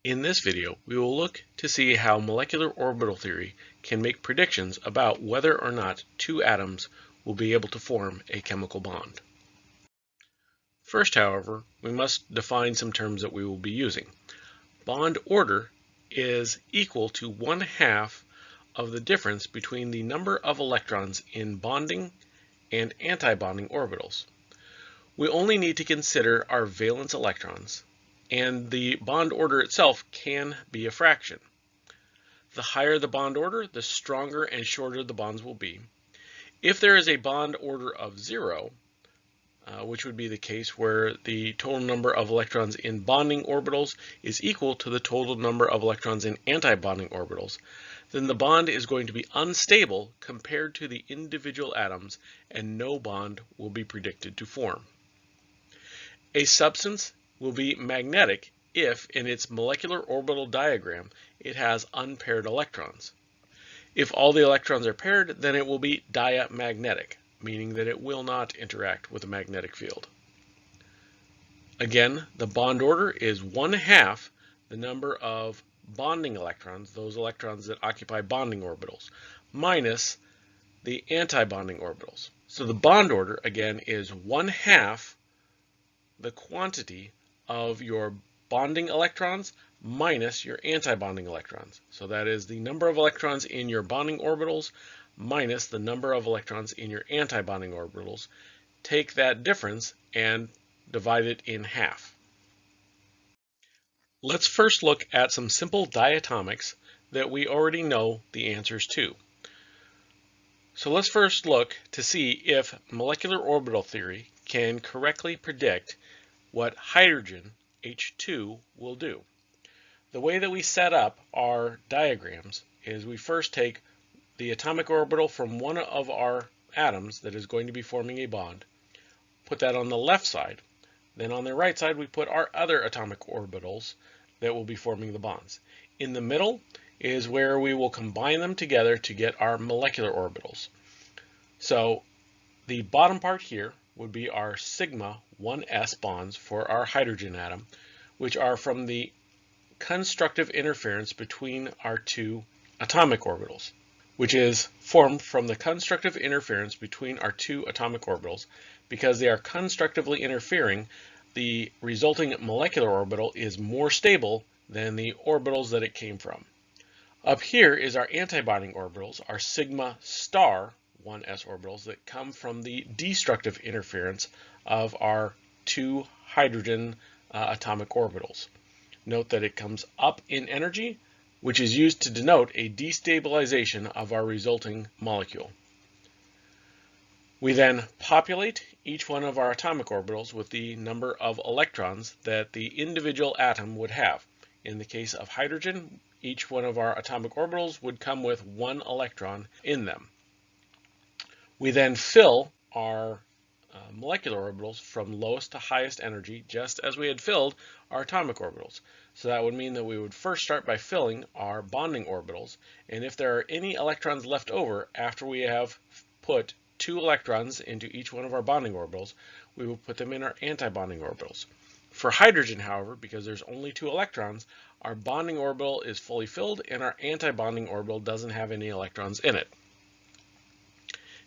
In this video, we will look to see how molecular orbital theory can make predictions about whether or not two atoms will be able to form a chemical bond. First, however, we must define some terms that we will be using. Bond order is equal to 1/2 of the difference between the number of electrons in bonding and antibonding orbitals. We only need to consider our valence electrons, and the bond order itself can be a fraction. The higher the bond order, the stronger and shorter the bonds will be. If there is a bond order of 0, which would be the case where the total number of electrons in bonding orbitals is equal to the total number of electrons in antibonding orbitals, then the bond is going to be unstable compared to the individual atoms, and no bond will be predicted to form. A substance will be magnetic if, in its molecular orbital diagram, it has unpaired electrons. If all the electrons are paired, then it will be diamagnetic, meaning that it will not interact with a magnetic field. Again, the bond order is 1/2 the number of bonding electrons, those electrons that occupy bonding orbitals, minus the antibonding orbitals. So the bond order, again, is 1/2 the quantity of your bonding electrons minus your antibonding electrons. So that is the number of electrons in your bonding orbitals minus the number of electrons in your antibonding orbitals. Take that difference and divide it in half. Let's first look at some simple diatomics that we already know the answers to. So let's first look to see if molecular orbital theory can correctly predict what hydrogen, H2, will do. The way that we set up our diagrams is we first take the atomic orbital from one of our atoms that is going to be forming a bond, put that on the left side, then on the right side we put our other atomic orbitals that will be forming the bonds. In the middle is where we will combine them together to get our molecular orbitals. So the bottom part here would be our sigma 1s bonds for our hydrogen atom, which are from the constructive interference between our two atomic orbitals, which is formed from the constructive interference between our two atomic orbitals. Because they are constructively interfering, the resulting molecular orbital is more stable than the orbitals that it came from. Up here is our antibonding orbitals, our sigma star 1s orbitals that come from the destructive interference of our two hydrogen atomic orbitals. Note that it comes up in energy, which is used to denote a destabilization of our resulting molecule. We then populate each one of our atomic orbitals with the number of electrons that the individual atom would have. In the case of hydrogen, each one of our atomic orbitals would come with 1 electron in them. We then fill our molecular orbitals from lowest to highest energy, just as we had filled our atomic orbitals. So that would mean that we would first start by filling our bonding orbitals, and if there are any electrons left over after we have put 2 electrons into each one of our bonding orbitals, we will put them in our antibonding orbitals. For hydrogen, however, because there's only 2 electrons, our bonding orbital is fully filled and our antibonding orbital doesn't have any electrons in it.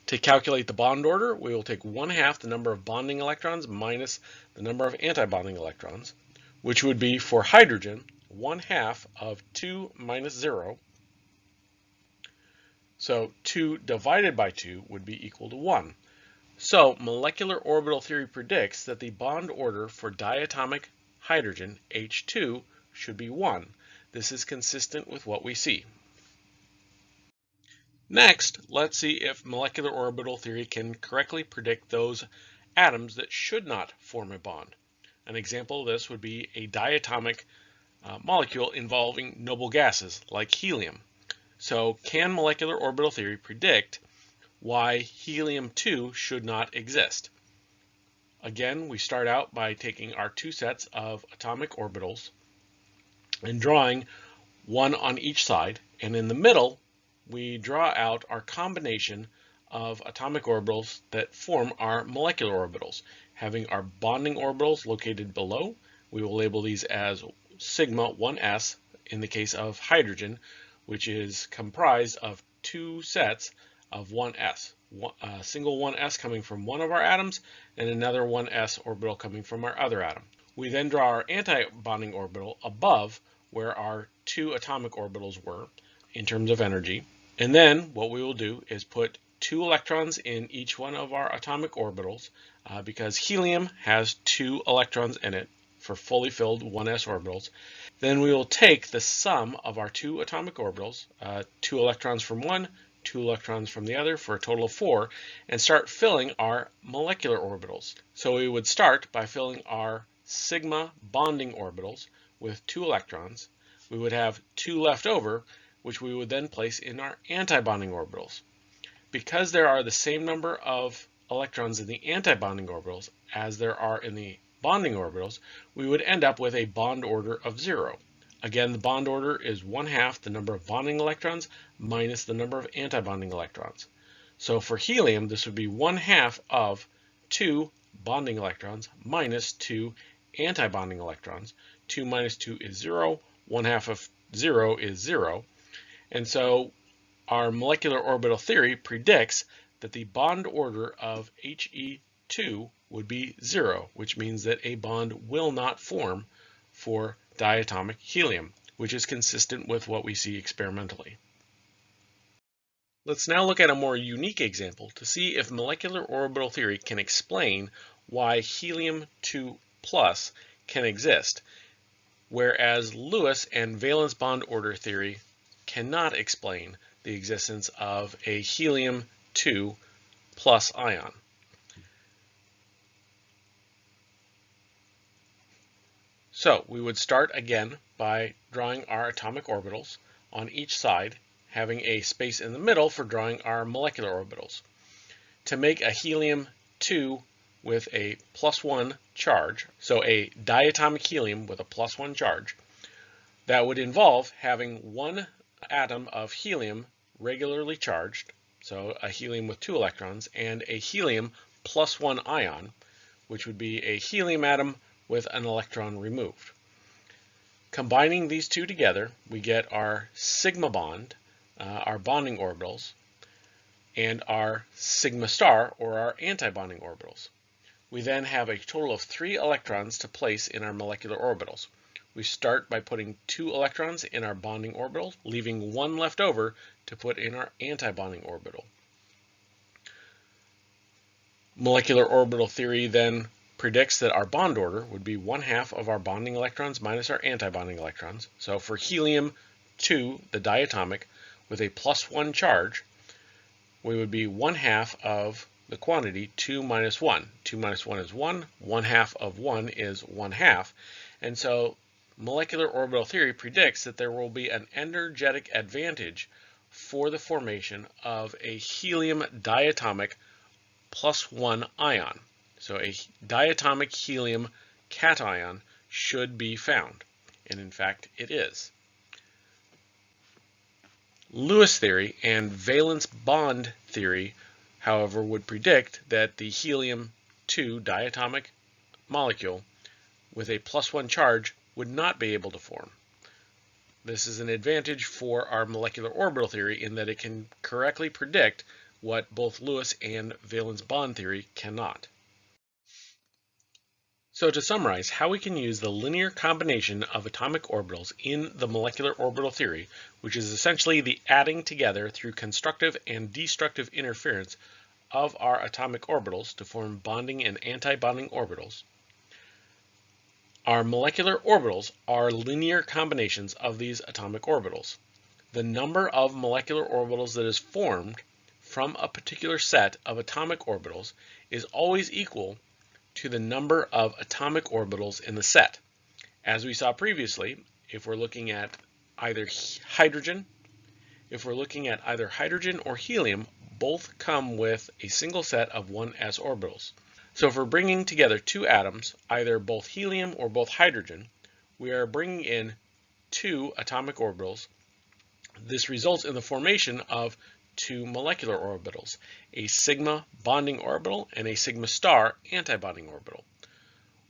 To calculate the bond order, we will take 1/2 the number of bonding electrons minus the number of antibonding electrons, which would be, for hydrogen, 1/2 of 2 minus 0. So 2 divided by 2 would be equal to 1. So molecular orbital theory predicts that the bond order for diatomic hydrogen, H2, should be 1. This is consistent with what we see. Next, let's see if molecular orbital theory can correctly predict those atoms that should not form a bond. An example of this would be a diatomic molecule involving noble gases like helium. So can molecular orbital theory predict why helium-2 should not exist? Again, we start out by taking our 2 sets of atomic orbitals and drawing 1 on each side, and in the middle we draw out our combination of atomic orbitals that form our molecular orbitals. Having our bonding orbitals located below, we will label these as sigma 1s in the case of hydrogen, which is comprised of two sets of 1s. A single 1s coming from one of our atoms and another 1s orbital coming from our other atom. We then draw our anti-bonding orbital above where our two atomic orbitals were in terms of energy. And then what we will do is put 2 electrons in each one of our atomic orbitals because helium has 2 electrons in it for fully filled 1s orbitals. Then we will take the sum of our 2 atomic orbitals, 2 electrons from one, 2 electrons from the other for a total of 4, and start filling our molecular orbitals. So we would start by filling our sigma bonding orbitals with 2 electrons. We would have 2 left over, which we would then place in our antibonding orbitals. Because there are the same number of electrons in the antibonding orbitals as there are in the bonding orbitals, we would end up with a bond order of 0. Again, the bond order is 1/2 the number of bonding electrons minus the number of antibonding electrons. So for helium, this would be 1/2 of 2 bonding electrons minus 2 antibonding electrons. 2 minus 2 is 0. 1/2 of 0 is 0. And so our molecular orbital theory predicts that the bond order of He2 would be 0, which means that a bond will not form for diatomic helium, which is consistent with what we see experimentally. Let's now look at a more unique example to see if molecular orbital theory can explain why helium-2 plus can exist, whereas Lewis and valence bond order theory cannot explain the existence of a helium-2 plus ion. So we would start again by drawing our atomic orbitals on each side, having a space in the middle for drawing our molecular orbitals. To make a helium-2 with a +1 charge, so a diatomic helium with a +1 charge, that would involve having one atom of helium regularly charged, so a helium with 2 electrons, and a helium +1 ion, which would be a helium atom with an electron removed. Combining these two together, we get our sigma bond, our bonding orbitals, and our sigma star, or our antibonding orbitals. We then have a total of 3 electrons to place in our molecular orbitals. We start by putting 2 electrons in our bonding orbital, leaving 1 left over to put in our antibonding orbital. Molecular orbital theory then predicts that our bond order would be 1/2 of our bonding electrons minus our antibonding electrons. So for helium-2, the diatomic, with a +1 charge, we would be 1/2 of the quantity 2 minus 1. 2 minus 1 is 1. 1/2 of 1 is 1/2. And so molecular orbital theory predicts that there will be an energetic advantage for the formation of a helium diatomic +1 ion. So a diatomic helium cation should be found, and in fact it is. Lewis theory and valence bond theory, however, would predict that the helium-2 diatomic molecule with a +1 charge would not be able to form. This is an advantage for our molecular orbital theory in that it can correctly predict what both Lewis and valence bond theory cannot. So to summarize, how we can use the linear combination of atomic orbitals in the molecular orbital theory, which is essentially the adding together through constructive and destructive interference of our atomic orbitals to form bonding and anti-bonding orbitals. Our molecular orbitals are linear combinations of these atomic orbitals. The number of molecular orbitals that is formed from a particular set of atomic orbitals is always equal to the number of atomic orbitals in the set. As we saw previously, if we're looking at either hydrogen or helium, both come with a single set of 1s orbitals. So if we're bringing together 2 atoms, either both helium or both hydrogen, we are bringing in 2 atomic orbitals. This results in the formation of 2 molecular orbitals, a sigma bonding orbital and a sigma star antibonding orbital.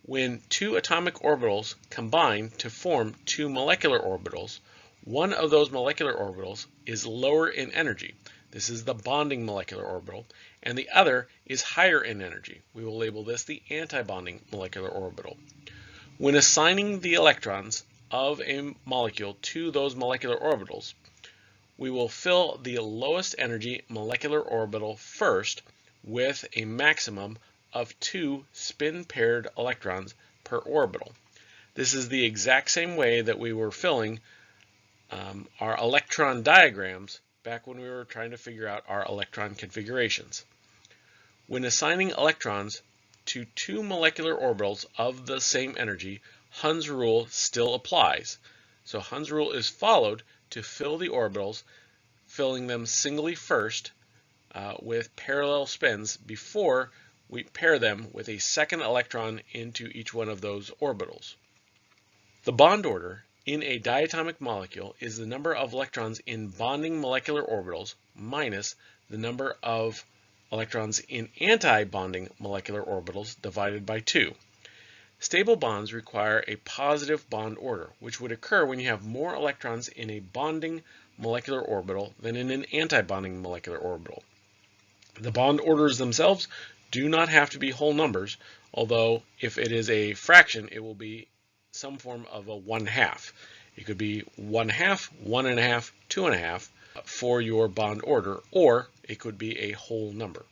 When two atomic orbitals combine to form two molecular orbitals, one of those molecular orbitals is lower in energy. This is the bonding molecular orbital, and the other is higher in energy. We will label this the antibonding molecular orbital. When assigning the electrons of a molecule to those molecular orbitals, we will fill the lowest energy molecular orbital first with a maximum of 2 spin-paired electrons per orbital. This is the exact same way that we were filling our electron diagrams back when we were trying to figure out our electron configurations. When assigning electrons to two molecular orbitals of the same energy, Hund's rule still applies. So Hund's rule is followed to fill the orbitals, filling them singly first with parallel spins before we pair them with a second electron into each one of those orbitals. The bond order in a diatomic molecule is the number of electrons in bonding molecular orbitals minus the number of electrons in anti-bonding molecular orbitals divided by 2. Stable bonds require a positive bond order, which would occur when you have more electrons in a bonding molecular orbital than in an anti-bonding molecular orbital. The bond orders themselves do not have to be whole numbers, although if it is a fraction, it will be some form of a 1/2. It could be 1/2, 1.5, 2.5 for your bond order, or it could be a whole number.